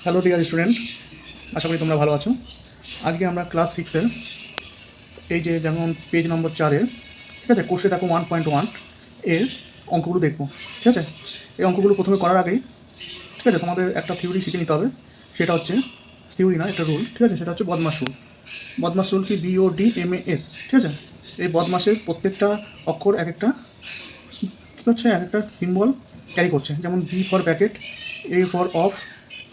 Hello dear student, আশা করি তোমরা ভালো আছো। আজকে আমরা ক্লাস 6-এর এই যে যেমন পেজ নম্বর 4-এর, ঠিক আছে, কোর্সে দেখো 1.1 এর অঙ্কগুলো দেখবো। ঠিক আছে, এই অঙ্কগুলো প্রথমে করার আগেই ঠিক আছে তোমাদের একটা থিওরি শিখে নিতে হবে। সেটা হচ্ছে থিওরি না, একটা রুল। ঠিক আছে, সেটা হচ্ছে বদমাশ রুল। বদমাশ রুল কি BODMAS। ঠিক আছে, এই বদমাসের প্রত্যেকটা অক্ষর এক একটা কী হচ্ছে, এক একটা সিম্বল ক্যারি করছে। যেমন B for bracket, A for of,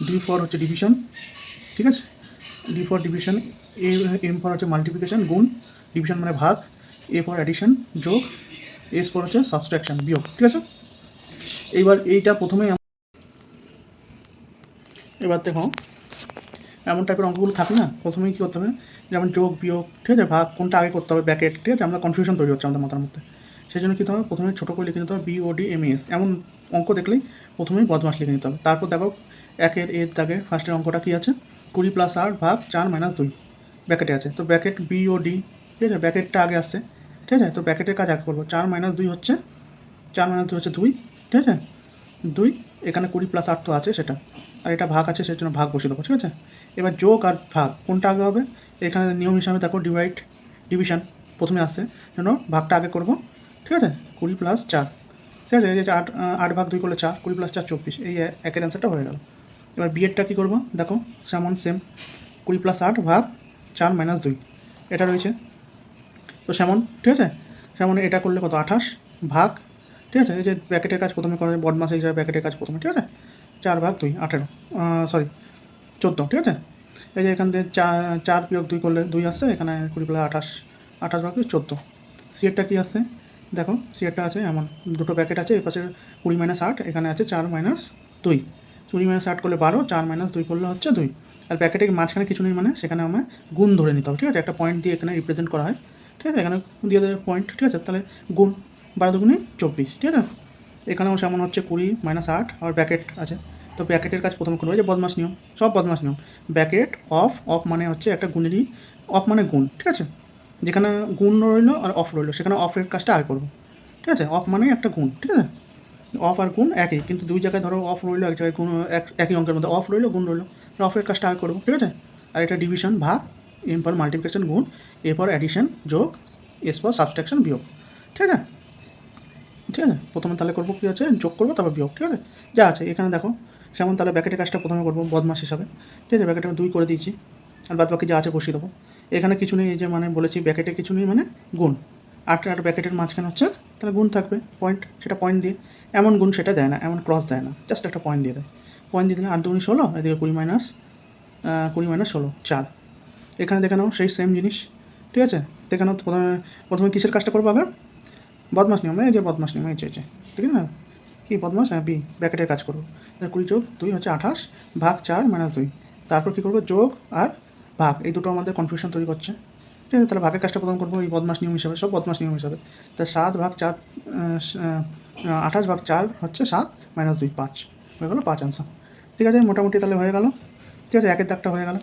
D for হচ্ছে ডিভিশন। ঠিক আছে, D for division, M for হচ্ছে মাল্টিপ্লিকেশন গুণ, ডিভিশন মানে ভাগ, এ ফর অ্যাডিশন যোগ, এস ফর হচ্ছে সাবস্ট্রাকশন বিয়োগ। ঠিক আছে, এইবার এইটা প্রথমেই এবার দেখো এমন টাইপের অঙ্কগুলো থাকে না, প্রথমেই কী করতে হবে, যেমন যোগ বিয়োগ, ঠিক আছে, ভাগ কোনটা আগে করতে হবে, ব্যাকেট। ঠিক আছে, আমরা কনফিউশন তৈরি হচ্ছে আমাদের মাথার মধ্যে। সেই জন্য কী হবে, প্রথমে ছোটো করে লিখে নিতে হবে BODMAS। এমন অঙ্ক দেখলেই প্রথমেই বদমাস লিখে নিতে হবে। তারপর দেখো একের এর দাগে ফার্স্টের অঙ্কটা কী আছে, 20 + 8 ভাগ 4 - 2 ব্র্যাকেটে আছে। তো ব্র্যাকেট BOD, ঠিক আছে, ব্র্যাকেটটা আগে আসছে। ঠিক আছে, তো ব্র্যাকেটের কাজ আগে করবো। 4 - 2 হচ্ছে 2, ঠিক আছে, 2। এখানে 20 + 8 তো আছে সেটা, আর এটা ভাগ আছে সেই জন্য ভাগ বসে দেবো। ঠিক আছে, এবার যোগ আর ভাগ কোনটা আগে হবে, এখানে নিয়ম হিসাবে দেখো ডিভিশন প্রথমে আসছে, জন্য ভাগটা আগে করব। ঠিক আছে, 20 + 4, ঠিক আছে, এই যে 8 ভাগ 2 করলে 4, 20 + 4 24, এই একের অ্যান্সারটা হয়ে গেল। এবার বিয়েরটা কী করবো দেখো, সেম 20 + 8 ভাগ 4 - 2 এটা রয়েছে। তো সেমন, ঠিক আছে, সেমন এটা করলে কত, 28 ভাগ, ঠিক আছে, এই যে ব্র্যাকেটের কাজ প্রথমে করে বদমাস হিসাবে ব্র্যাকেটের কাজ প্রথমে। ঠিক আছে, 4 ভাগ 2 18, সরি 14। ঠিক আছে, এই যে এখান থেকে 4 - 2 করলে 2 আসছে, এখানে 20 + 28, 28 ভাগ 14। সিএরটা কী আসছে দেখো, সিএরটা আছে এমন, দুটো ব্র্যাকেট আছে, এর পাশে 20 - 8, এখানে আছে 4 - 2। 20 - 8 করলে 12, 4 - 2 করলে হচ্ছে 2। আর ব্র্যাকেটের মাঝখানে কিছু নেই, মানে সেখানে আমার গুণ ধরে নিতে হবে। ঠিক আছে, একটা পয়েন্ট দিয়ে এখানে রিপ্রেজেন্ট করা হয়। ঠিক আছে, এখানে দিয়ে দেবে পয়েন্ট। ঠিক আছে, তাহলে গুণ 12 দুগুণে 24। ঠিক আছে, এখানেও সেমন হচ্ছে 20 - 8, আর ব্র্যাকেট আছে। তো ব্র্যাকেটের কাজ প্রথম করবো, যে বদমাস নিয়ম, সব বদমাস নিয়ম। ব্র্যাকেট অফ, অফ মানে হচ্ছে একটা গুণেরই, অফ মানে গুণ। ঠিক আছে, যেখানে গুণ রইলো আর অফ রইলো, সেখানে অফের কাজটা আগে করবো। ঠিক আছে, অফ মানে একটা গুণ। ঠিক আছে, অফ আর গুণ একই, কিন্তু দুই জায়গায় ধরো অফ রইলো, এক জায়গায় গুণ, একই অঙ্কের মধ্যে অফ রইলো গুণ রইলো, অফের কাজটা আগে করবো। ঠিক আছে, আর এটা ডিভিশন ভাগ, এম ফর মাল্টিপ্লিকেশন গুণ, এ ফর অ্যাডিশন যোগ, এস ফর সাবস্ট্রাকশন বিয়োগ। ঠিক আছে, ঠিক আছে, প্রথমে তাহলে করবো কী আছে, যোগ করবো, তারপর বিয়োগ। ঠিক আছে, যা আছে এখানে দেখো যেমন, তাহলে ব্র্যাকেটের কাজটা প্রথমে করবো বদমাস হিসাবে। ঠিক আছে, ব্র্যাকেটে 2 করে দিয়েছি, আর বাদ বাকি যা আছে বসিয়ে দেবো। এখানে কিছু নেই, এই যে মানে বলেছি ব্র্যাকেটে কিছু নেই, মানে গুণ। আর ব্র্যাকেটের মাঝখানে হচ্ছে তাহলে গুণ থাকবে, পয়েন্ট, সেটা পয়েন্ট দিয়ে, এমন গুণ সেটা দেয় না, এমন ক্রস দেয় না, জাস্ট একটা পয়েন্ট দিয়ে দেয়। পয়েন্ট দিয়ে দিলে 8 2 16, এদিকে 20 - 16 4। এখানে দেখে নাও সেই সেম জিনিস। ঠিক আছে, দেখে নাও প্রথমে, প্রথমে কিসের কাজটা করবো আগে, বদমাস নিয়ম, এই যে বদমাস নিয়ম, এই যে ঠিক আছে না, কি বদমাস, হ্যাঁ বি, ব্র্যাকেটের কাজ করবো। 20 যোগ 2 হচ্ছে 28 ভাগ 4 - 2। তারপর কী করবো, যোগ আর ভাগ, এই দুটো আমাদের কনফিউশন তৈরি করছে। ঠিক আছে, তাহলে ভাগের কাজটা প্রথম করবো এই বদমাস নিয়ম হিসাবে, সব বদমাস নিয়ম হিসাবে। তা 7 ভাগ 4, 28 ভাগ 4 হচ্ছে 7 - 2 5, হয়ে গেলো 5 আনসার। ঠিক আছে, মোটামুটি তাহলে হয়ে গেল। ঠিক আছে, একের দাগটা হয়ে গেল।